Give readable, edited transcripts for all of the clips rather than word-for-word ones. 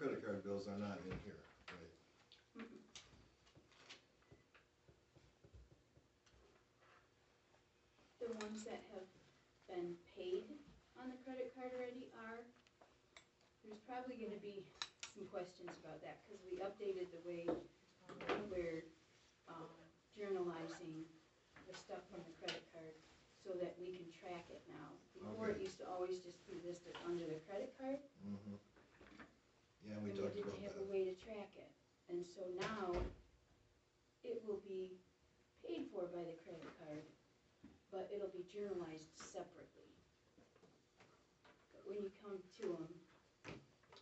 credit card bills are not in here, right? Mm-mm. The ones that have been paid on the credit card already are, there's probably gonna be some questions about that, cause we updated the way we're, journalizing the stuff from the credit card so that we can track it now. Before, it Okay. used to always just be listed under the credit card, Mm-hmm. Yeah, we and talked we about didn't have a that. way to track it. And so now, it will be paid for by the credit card, but it'll be journalized separately. But when you come to them,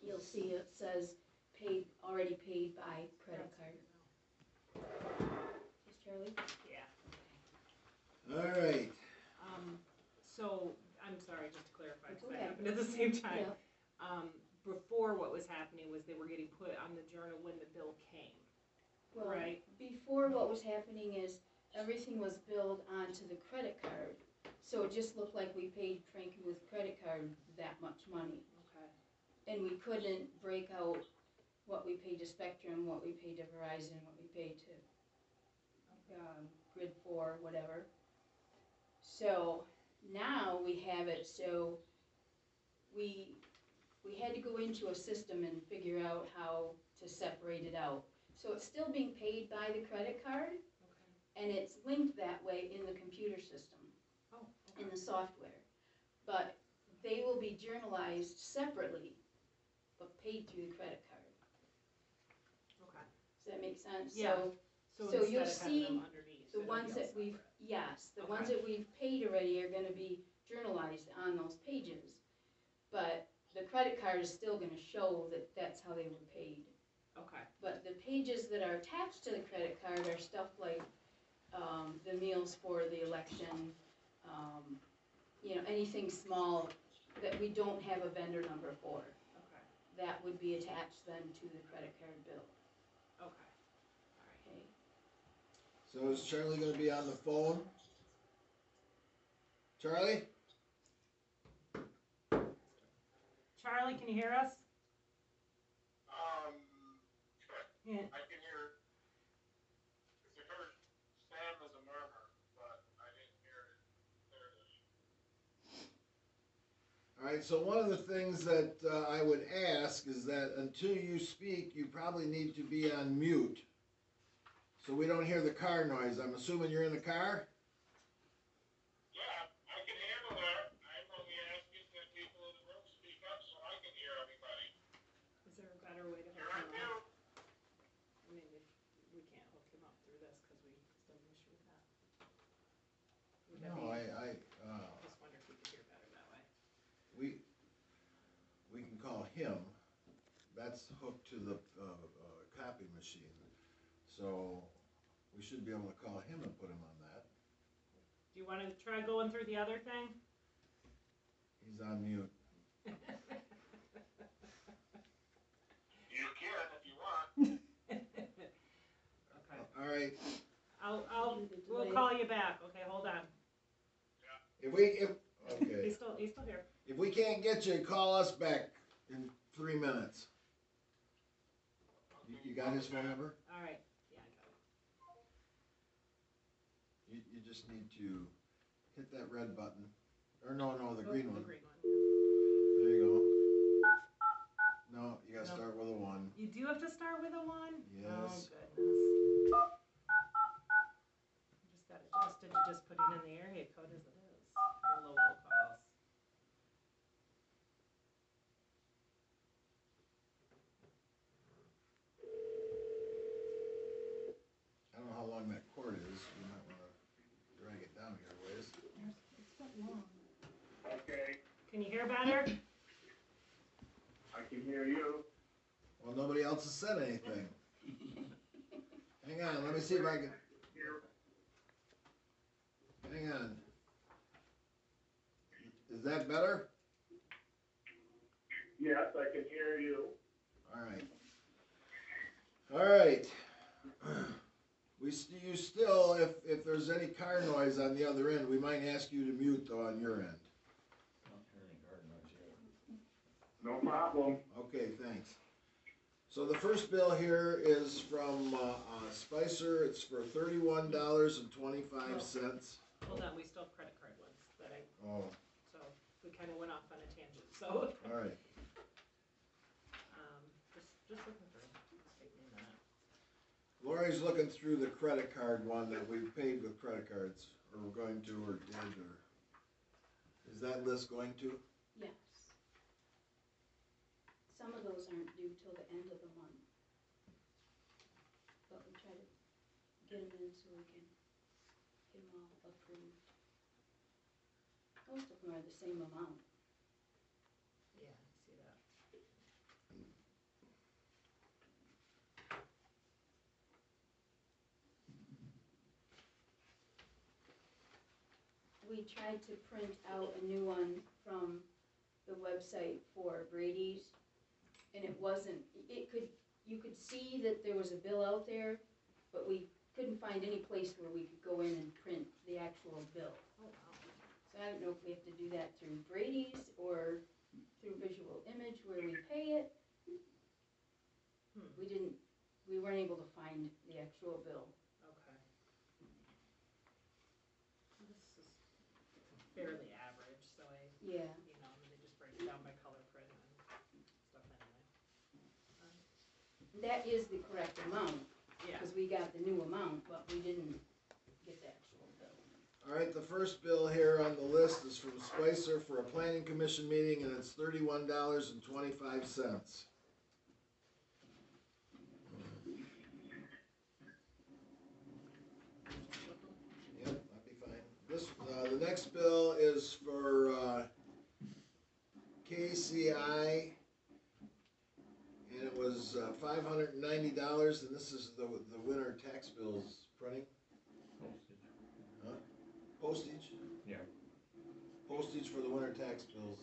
you'll see it says paid, already paid by credit card. Yes, Charlie? Yeah. All right. So, I'm sorry, just to clarify, It's because that okay. happened at the same time. Yeah. Before, what was happening was they were getting put on the journal when the bill came, Well, right? before, what was happening is everything was billed onto the credit card. So it just looked like we paid Frankie with credit card that much money. Okay. And we couldn't break out what we paid to Spectrum, what we paid to Verizon, what we paid to Grid 4, whatever. So now we have it, so we had to go into a system and figure out how to separate it out. So it's still being paid by the credit card, Okay. and it's linked that way in the computer system, Oh, okay. in the software. But they will be journalized separately, but paid through the credit card. Okay. Does that make sense? Yeah. So instead you'll of having see them underneath, the it'll ones be all that we've, separate. yes, the ones Okay. that we've paid already are gonna be journalized on those pages. But the credit card is still gonna show that that's how they were paid. Okay. But the pages that are attached to the credit card are stuff like, the meals for the election, anything small that we don't have a vendor number for. Okay. That would be attached then to the credit card bill, Okay. okay? So is Charlie gonna be on the phone? Charlie? Charlie, can you hear us? Sure, Yeah. I can hear, because I heard Sam as a murmur, but I didn't hear it clearly. All right, so one of the things that I would ask is that until you speak, you probably need to be on mute. So we don't hear the car noise. I'm assuming you're in the car? Yeah, I can handle that. I'm only asking that people in the room speak up so I can hear everybody. Is there a better way to You're hook on him up? mute. I mean, if we can't hook him up through this because we still have an issue with that. Would that No, be- I just wonder if we could hear better that way. we can call him. That's hooked to the copy machine. So we should be able to call him and put him on that. Do you want to try going through the other thing? He's on mute. You can if you want. Okay. All right, We'll call you back. Okay, hold on. okay. He's still here. If we can't get you, call us back in 3 minutes. You got his phone number? All right. Yeah, I got it. You just need to hit that red button. Or no, the green The one. green one. There you go. No, you gotta No. start with a 1. You do have to start with a 1? Yes. Oh, goodness. I just got adjusted to just putting in the area code as it is for local calls. I don't know how long that cord is. You might wanna drag it down here a ways. It's not long. Okay, Can you hear better? I can hear you. Well, nobody else has said anything. Hang on, let me see if I can, Here. hang on. Is that better? Yes, I can hear you. All right. All right. You still, if there's any car noise on the other end, we might ask you to mute though on your end. No problem. Okay, thanks. So the first bill here is from Spicer. It's for $31.25. Hold on, we still have credit card ones that Oh, so we kinda went off on a tangent, so, all right. just looking through, just take me a minute. Lori's looking through the credit card one that we paid with credit cards, or we're going to, or did, or is that list going to? Yes. Some of those aren't due till the end of the month. But we try to get them in so we can get them all approved. Most of them are the same amount. Yeah, I see that. We tried to print out a new one from the website for Brady's, and it wasn't, you could see that there was a bill out there, but we couldn't find any place where we could go in and print the actual bill. Oh, wow. So I don't know if we have to do that through Brady's or through Visual Image where we pay it. We weren't able to find the actual bill. Okay. This is fairly average, so Yeah. they just break it down by color print and stuff anyway. That is the correct amount, Yeah, because we got the new amount, but we didn't get the actual bill. All right, the first bill here on the list is from Spicer for a planning commission meeting, and it's $31.25. Yep, that'd be fine. The next bill is for KCI, and it was $590, and this is the winter tax bills printing. Postage? Yeah. Postage for the winter tax bills.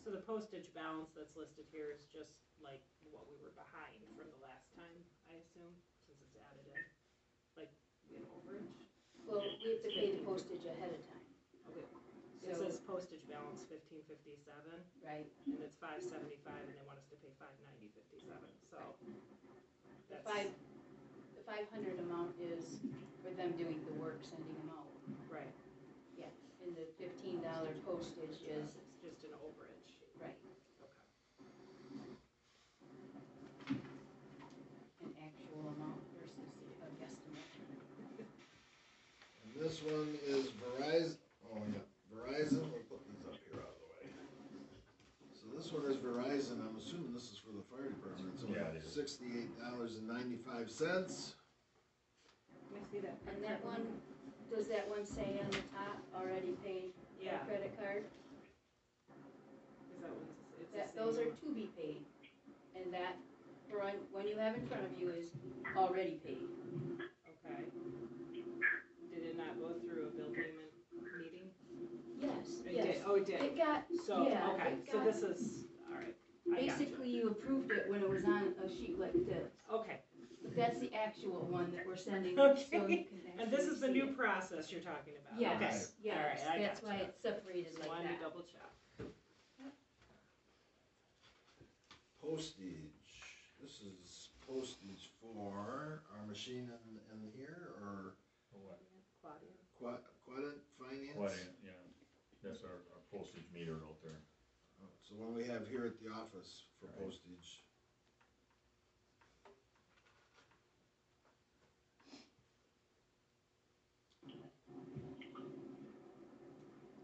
so the postage balance that's listed here is just like what we were behind from the last time, I assume, since it's added in. Like, we have overage? Well, we have to pay the postage ahead of time, Okay. It so, says postage balance $15.57, right, and it's $5.75, and they want us to pay $5.90.57, so. the That's, the 500 amount is for them doing the work, sending them out. right, And the $15 postage is, it's just an overage, right, okay. an actual amount versus a guesstimate. And this one is Verizon. Oh, yeah, Verizon. We'll put these up here out of the way. So this one is Verizon. I'm assuming this is for the fire department. It's Yeah, it is. $68.95. Let me see that. And that one, does that one say on the top, already paid by Yeah, credit card? is that what it's the That, same those are one? to be paid, and that, one you have in front of you is already paid. Okay. Did it not go through a bill payment meeting? Yes, It yes. did, oh, it did. It got, So, yeah, okay, it so got- this is, all right, I got you. basically you approved it when it was on a sheet like this. Okay, But that's the actual one that we're sending, so you Okay. can actually and this is the see new it. process you're talking about? Yes, Okay. yes, All right, I that's why gotcha. it's separated Just like wanted to that. double check. Postage. This is postage for our machine in here, or What? Claudia? Quadent Finance? What, yeah, that's our postage meter out there. Oh, so one we have here at the office for Right. postage.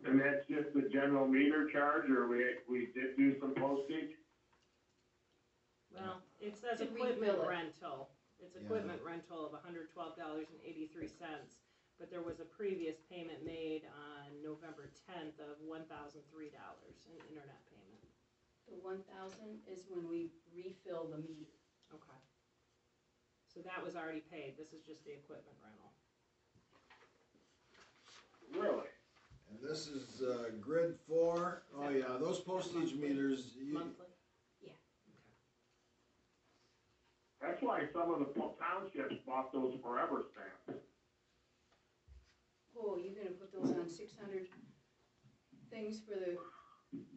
And that's just the general meter charge, or we did do some postage? Well, it says To equipment refill it. rental. It's Yeah. equipment rental of $112.83, but there was a previous payment made on November 10th of $1,003 in internet payment. The 1,000 is when we refill the meter. Okay. So that was already paid, this is just the equipment rental. Really? And this is grid 4. Oh that- yeah, those postage monthly? meters. Monthly? Yeah. Okay. That's why some of the townships bought those forever stamps. Oh, you're gonna put those on 600 things for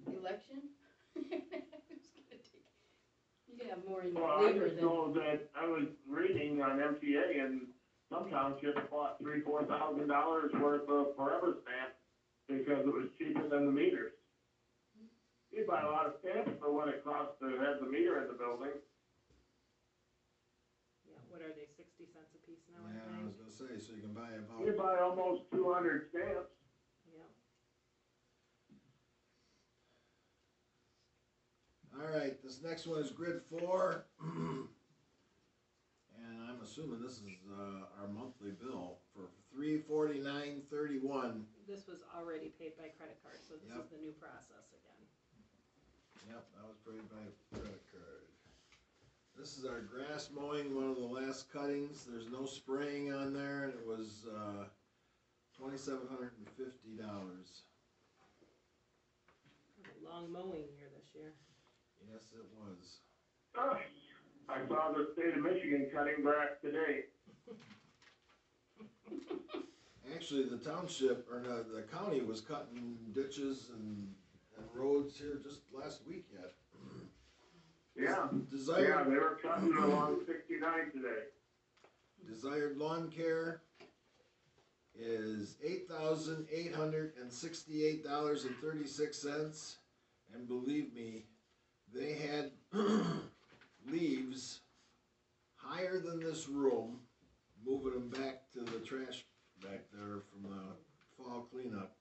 the election? Who's gonna take- You could have more in Well, I labor just than, know that I was reading on MTA and some townships bought $3,000-4,000 worth of forever stamps because it was cheaper than the meters. You buy a lot of stamps for what it costs to have the meter in the building. Yeah, what are they, 60 cents a piece now, I Yeah, I think? was gonna say, so you can buy You about, buy almost 200 stamps. Yeah. alright, this next one is grid 4. And I'm assuming this is, our monthly bill for $349.31. This was already paid by credit card, so this Yep. is the new process again. Yep, that was paid by credit card. This is our grass mowing, one of the last cuttings. There's no spraying on there, and it was $2,750. A long mowing year this year. Yes, it was. I saw the state of Michigan cutting grass today. Actually, the township, or the county was cutting ditches and roads here just last week yet. Yeah, Desired, they were cutting along 69 today. desired lawn care is $8,868.36, and believe me, they had leaves higher than this room, moving them back to the trash back there from the fall cleanup.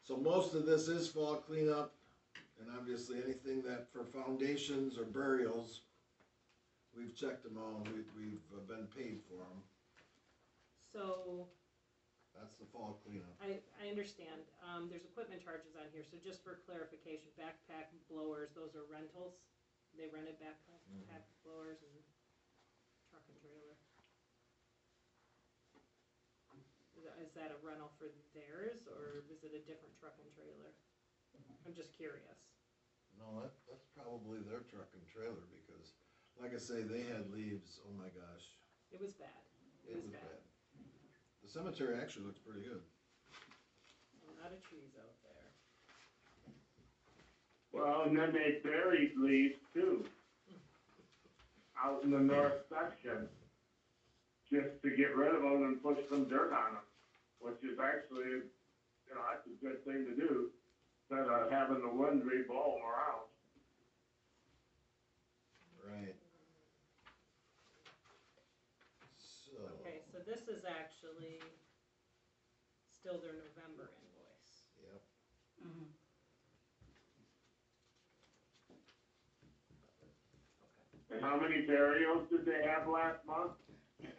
So most of this is fall cleanup, and obviously anything that for foundations or burials, we've checked them all, we've been paid for them. So, That's the fall cleanup. I understand, there's equipment charges on here, so just for clarification, backpack blowers, those are rentals? They rented backpack blowers and truck and trailer? Is that a rental for theirs, or is it a different truck and trailer? I'm just curious. No, that's probably their truck and trailer, because, like I say, they had leaves, oh my gosh, It was bad. it was bad. The cemetery actually looks pretty good. A lot of trees out there. Well, and then they buried leaves too, out in the north section, just to get rid of them and push some dirt on them, which is actually, that's a good thing to do, instead of having the wind blow them around. Right. So. Okay, so this is actually still their November invoice. Yep. Mhm. Okay. And how many burials did they have last month? 5.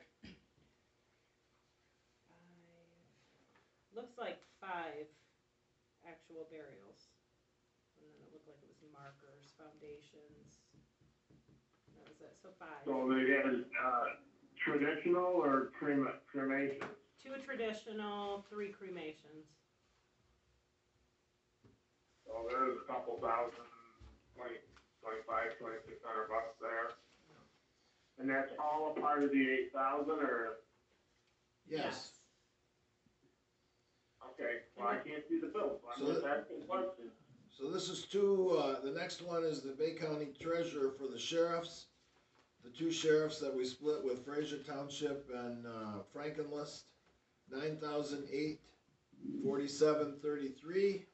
Looks like 5 actual burials. And then it looked like it was markers, foundations. That was it, so 5. So they had, traditional or cremation? 2 traditional, 3 cremations. So there's a couple thousand, 25, $2,600 there. And that's all a part of the 8,000, or, Yes. okay, well, I can't see the bill, so I'm So just that- asking questions. So this is the next one is the Bay County Treasurer for the sheriffs. The 2 sheriffs that we split with Fraser Township and Frankenlist, $9,847.33.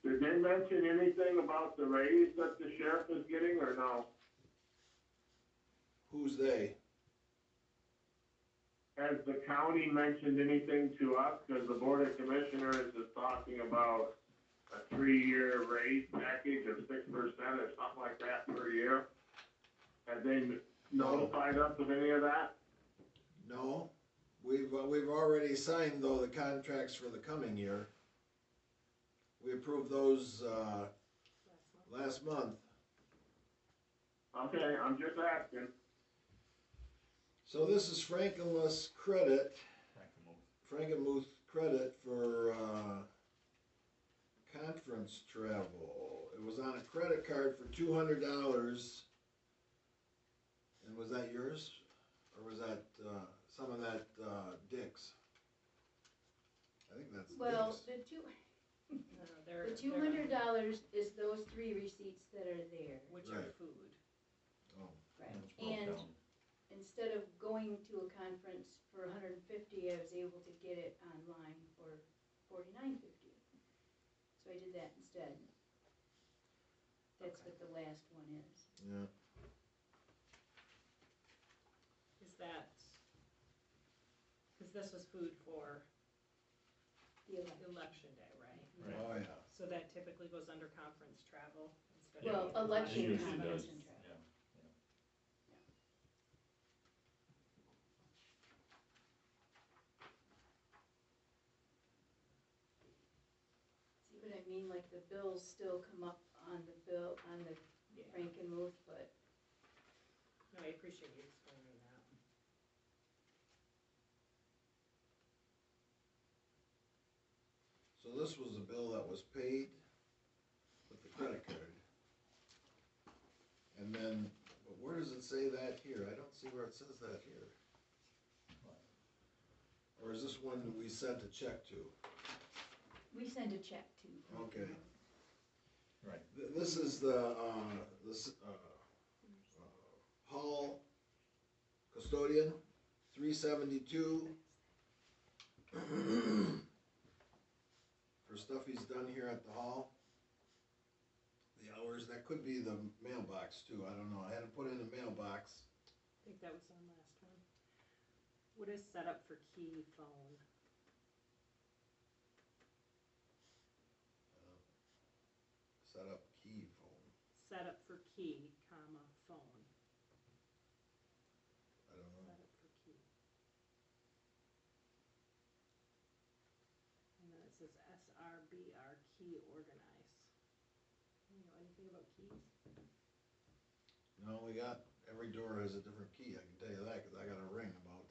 Did they mention anything about the raise that the sheriff is getting, or no? Who's they? Has the county mentioned anything to us, because the Board of Commissioners is talking about a 3-year raise package of 6% or something like that per year? Have they notified us of any of that? No. We've already signed though the contracts for the coming year. We approved those last month. Okay, I'm just asking. So this is Frankenlist credit, Frankenmuth credit for conference travel. It was on a credit card for $200. And was that yours? Or was that some of that Dick's? I think Well, stinks. They're. the $200 is those 3 receipts that are there. Which are Right. food. Oh, Right. It's broke And down. instead of going to a conference for $150, I was able to get it online for $49.50. So I did that instead. That's Okay. what the last one is. yeah, Is that, cause this was food for The election. election day, right? Right. oh, yeah. So that typically goes under conference travel instead of. Well, Yeah, it election usually conference does, and travel. yeah. See what I mean, like the bills still come up on the bill, on the Yeah. Frankenmuth, but No, I appreciate you explaining that. So this was a bill that was paid with the credit card. And then, but where does it say that here? I don't see where it says that here. Or is this one we sent a check to? we send a check to. Okay. Right, This is the, hall custodian, 372. For stuff he's done here at the hall. The hours, that could be the mailbox too, I don't know, I had to put in the mailbox. I think that was on last time. What is set up for key phone? Set up key phone, Set up for key, comma, phone. I don't know. Set up for key. And then it says SRBR key organize. You know anything about keys? No, we got, every door has a different key, I can tell you that, cause I got a ring about.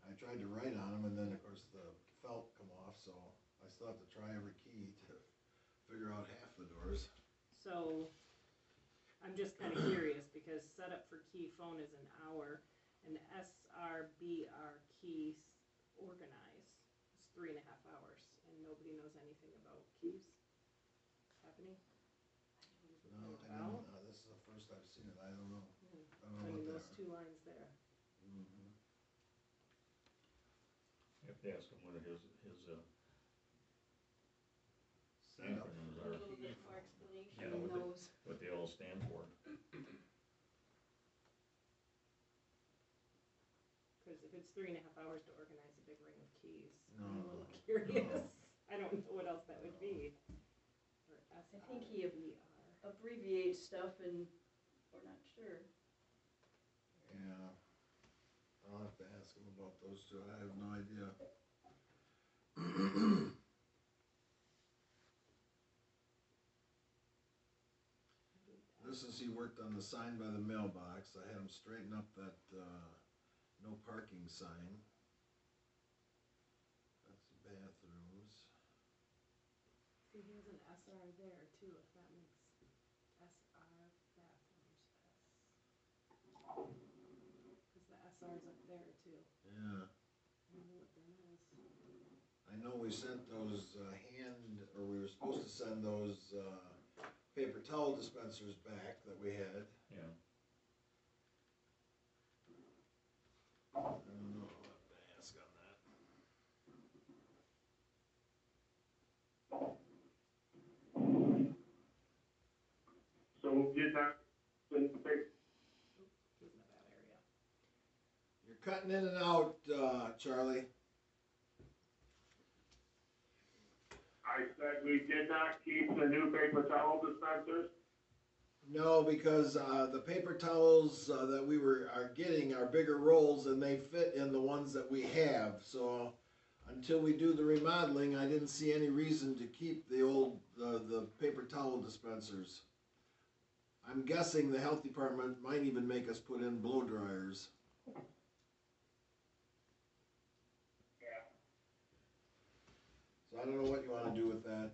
I tried to write on them and then of course the felt come off, so I still have to try every key to figure out half the doors. So, I'm just kinda curious, because setup for key phone is an hour, and SRBR keys organize is 3.5 hours, and nobody knows anything about keys happening? No, I didn't, this is the first I've seen it, I don't know, I don't I know mean, what those that. 2 lines there. Mhm. you have to ask him what his Set up acronyms A are, little bit more explanation Yeah, in what they- those. what they all stand for. Cause if it's 3.5 hours to organize a big ring of keys, I'm a No, little curious. I don't know what else that would be. Or think he SRBR. Abbreviate stuff and we're not sure. Yeah, I'll have to ask him about those two, I have no idea. This is, he worked on the sign by the mailbox, I had him straighten up that, no parking sign. That's the bathrooms. See, he has an SR there too, if that makes SR bathrooms Cause the SR's up there too. Yeah, I don't know what that is. I know we sent those, or we were supposed to send those, paper towel dispensers back that we had. Yeah, I don't know, I'll have to ask on that. So did that, He's in a bad area. You're cutting in and out, Charlie. I said we did not keep the new paper towel dispensers? No, because the paper towels that we are getting are bigger rolls and they fit in the ones that we have. So until we do the remodeling, I didn't see any reason to keep the old the paper towel dispensers. I'm guessing the health department might even make us put in blow dryers. Yeah. So I don't know what you want to do with that.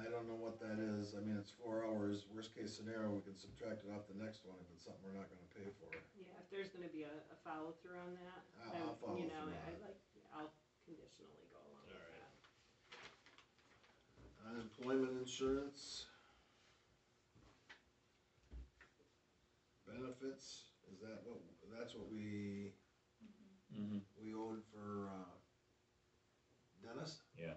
I don't know what that is. I mean, it's 4 hours. Worst case scenario, we can subtract it off the next one if it's something we're not going to pay for. Yeah, if there's gonna be a follow through on that, I'll follow you know, through on it. I'll conditionally go along unemployment insurance. Benefits, is that what, that's what we Mm-hmm. owed for, Dennis? Yeah.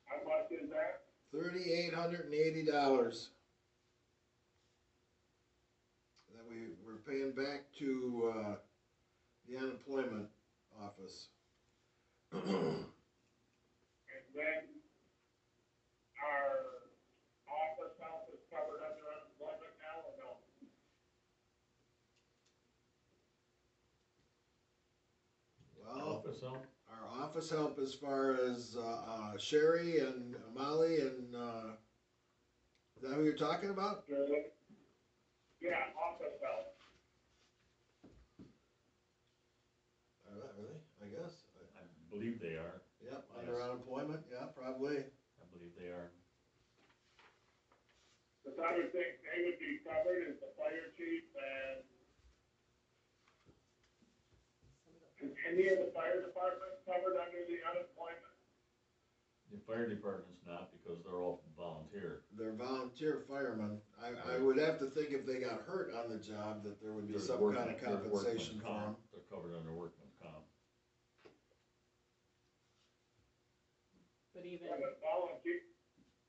How much is that? $3,880. That we're paying back to, the unemployment office. And then our office help is covered under unemployment now or no? Well, Office help? our office help as far as, Sherry and Molly and, is that who you're talking about? Really? Yeah, office help. Are they, I guess. I believe they are. Yep, under Yes. unemployment, yeah, probably. I believe they are. The other thing they would be covered is the fire chief and is any of the fire departments covered under the unemployment? The fire department's not because they're all volunteer. They're volunteer firemen. I would have to think if they got hurt on the job that there would be There's some kind of there's workman's compensation for them. comp. They're covered under workman's comp. But even, Yeah, but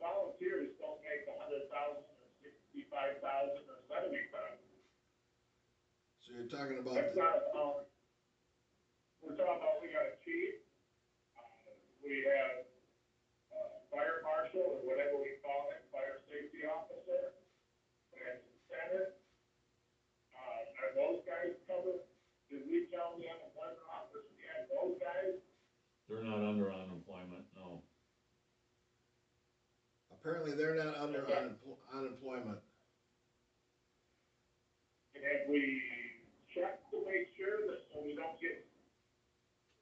volunteers don't make 100,000 or 65,000 or 70,000. So you're talking about, That's not, we're talking about, we got a chief, we have, fire marshal or whatever we call it, fire safety officer, and lieutenant. Are those guys covered? Did we tell the unemployment office we had those guys? They're not under unemployment, no. apparently they're not under Okay. unemployment. And have we checked to make sure that so we don't get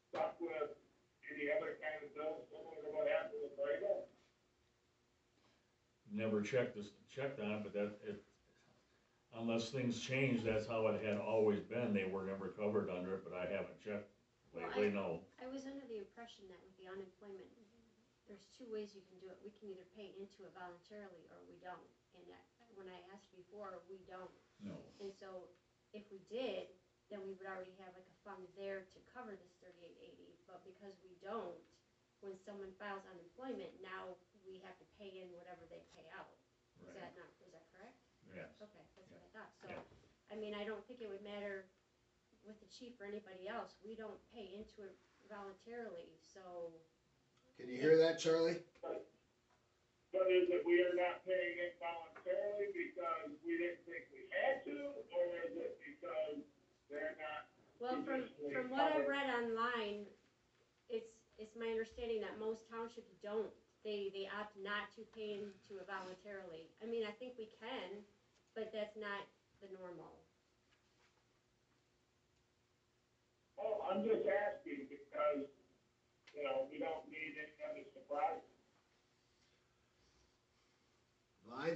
stuck with any other kind of bill similar to what happened with Brego? Never checked on it, but unless things change, that's how it had always been. They were never covered under it, but I haven't checked lately, no. I was under the impression that with the unemployment, there's two ways you can do it. We can either pay into it voluntarily or we don't. And when I asked before, we don't. No. And so if we did, then we would already have like a fund there to cover this $3,880. But because we don't, when someone files unemployment, now we have to pay in whatever they pay out. Is Right. that correct? Yes. Okay, that's what I thought. So, Yeah. I mean, I don't think it would matter with the chief or anybody else. We don't pay into it voluntarily, so. Can you hear that, Charlie? But is it we are not paying it voluntarily because we didn't think we had to, or is it because they're not? Well, from what I've read online, it's my understanding that most townships don't. They opt not to pay into it voluntarily. I mean, I think we can, but that's not the normal. Well, I'm just asking because, we don't need any other surprises.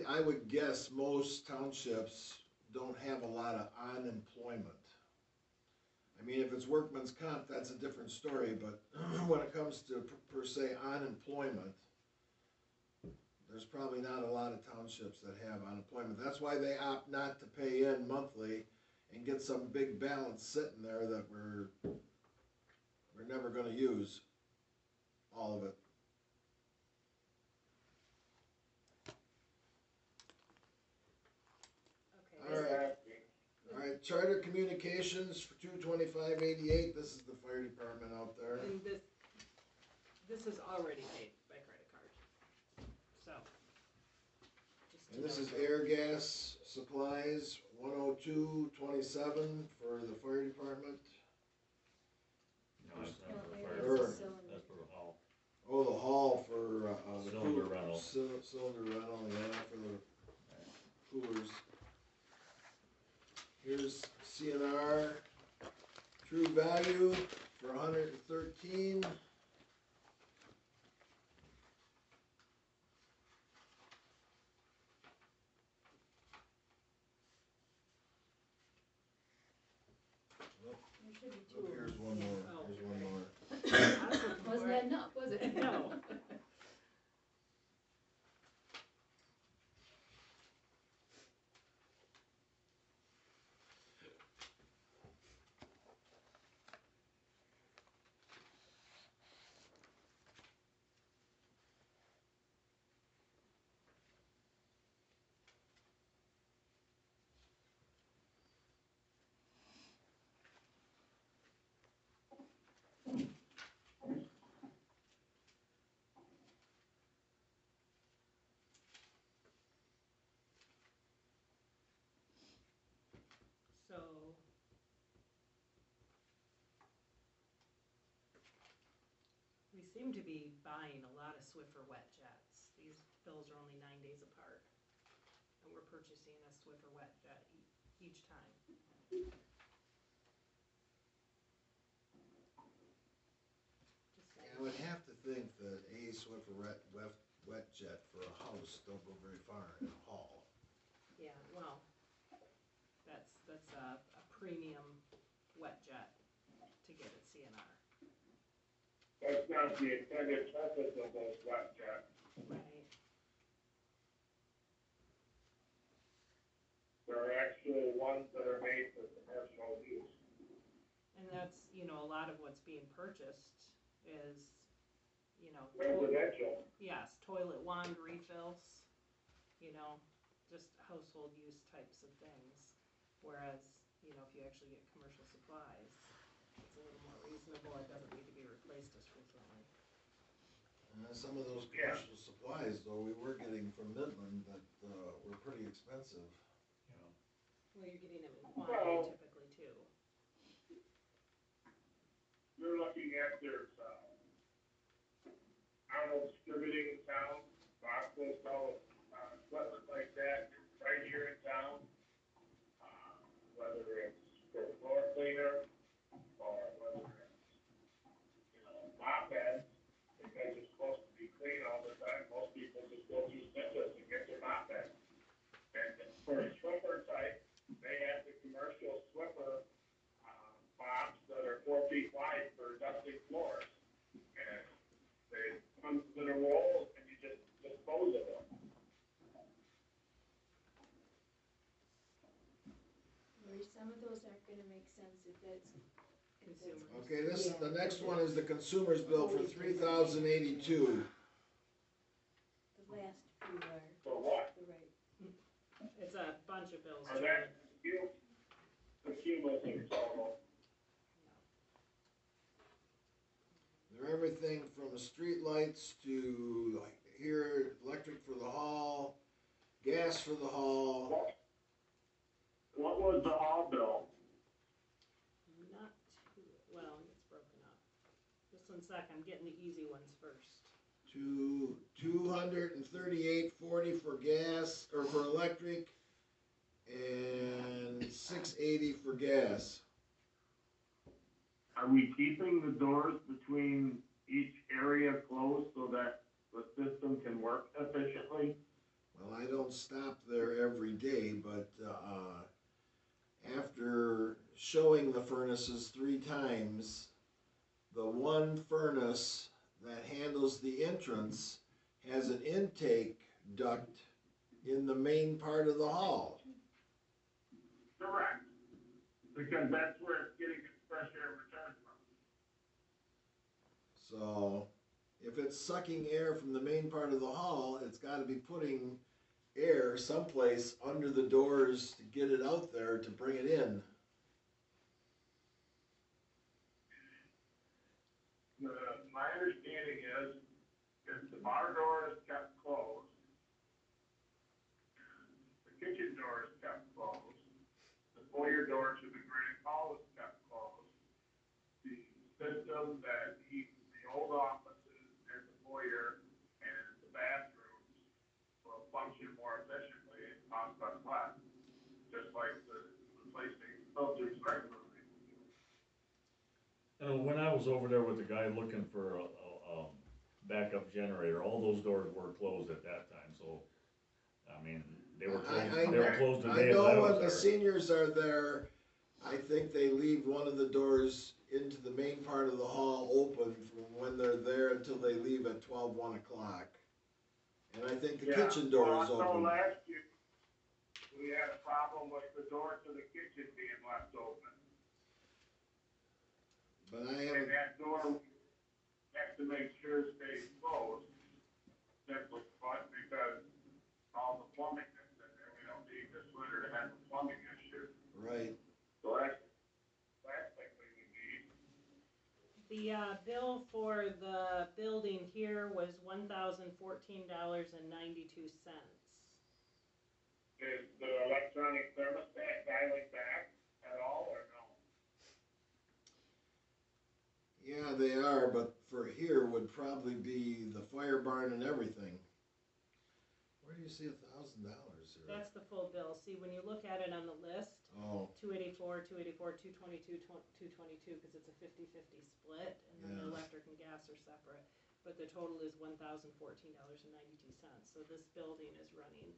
I would guess most townships don't have a lot of unemployment. I mean, if it's workman's comp, that's a different story, but when it comes to per se unemployment, there's probably not a lot of townships that have unemployment. That's why they opt not to pay in monthly and get some big balance sitting there that we're never gonna use all of it. okay, All this- right. All right, Charter Communications for 22588, this is the fire department out there. and this is already paid by credit card. So. just to And this note is that. air gas supplies, 10227 for the fire department. No, it's not for the No, fire. it's a Sure. cylinder. That's for the hall. Oh, the hall for, the Cylinder rental. Cylinder rental, yeah, for the coolers. Here's CNR True Value for 113. There should be Oh, two. here's one more, Oh, here's one okay. more. Awesome. Wasn't that enough, was it? No. seem to be buying a lot of Swiffer wet jets. These bills are only 9 days apart. And we're purchasing a Swiffer wet jet each time. Just I saying. would have to think that a Swiffer wet jet for a house don't go very far in a hall. Yeah, well, that's a premium wet jet to get at CNR. That's not the intended purpose of those wet jets. Right. They're actually ones that are made for commercial use. And that's, a lot of what's being purchased is, Residential. yes, toilet wand refills, just household use types of things. Whereas, if you actually get commercial supplies, it's a little more reasonable, it doesn't need to be replaced as frequently. Some of those commercial supplies, though, we were getting from Midland that were pretty expensive. Well, you're getting them in quantity typically too. You're looking at their, distributing in town, Boston, so, equipment like that, right here in town. Whether it's for floor cleaner, or whether it's, mop heads, because it's supposed to be clean all the time, most people just go through Smithers and get their mop head. And for a Swiffer type, they have the commercial Swiffer, mops that are 4 feet wide for dusting floors. And they come in a roll and you just dispose of them. Lori, some of those aren't gonna make sense if that's. Consumers. Okay, the next one is the consumer's bill for $3,082. The last few are For what? the right. It's a bunch of bills. Or that, the cumulative total. They're everything from street lights to, like, here, electric for the hall, gas for the hall. What was the hall bill? Not too, well, it's broken up. Just one sec, I'm getting the easy ones first. To $238.40 for gas, or for electric, and $680 for gas. Are we keeping the doors between each area closed so that the system can work efficiently? Well, I don't stop there every day, but after showing the furnaces 3 times, the one furnace that handles the entrance has an intake duct in the main part of the hall. Correct. Because that's where it's getting its fresh air return from. So if it's sucking air from the main part of the hall, it's got to be putting air someplace under the doors to get it out there to bring it in. My understanding is if the bar door is kept closed, the kitchen door is kept closed, the foyer door to the grand hall is kept closed, the system that heats the old offices and the foyer and the bathrooms will function more efficiently and cost us less, just like the replacing filters regularly. And when I was over there with the guy looking for a backup generator, all those doors were closed at that time, so, I mean, they were closed the I day that know I when was the there. seniors are there, I think they leave one of the doors into the main part of the hall open from when they're there until they leave at 1 o'clock. And I think the kitchen door is So open. last year, we had a problem with the door to the kitchen being left open. But I And haven't, that door, we have to make sure stays closed, simply put, because all the plumbing that's in there, we don't need this winter to have a plumbing issue. right, So that's last thing we would need. The bill for the building here was $1,014.92. Is the electronic thermostat dialing back at all, or no? yeah, they are, but for here would probably be the fire barn and everything. Where do you see $1,000 here? That's the full bill. See, when you look at it on the list, Oh, 284, 222, 222, because it's a 50-50 split, and then the Yeah. electric and gas are separate. But the total is $1,014.92. So this building is running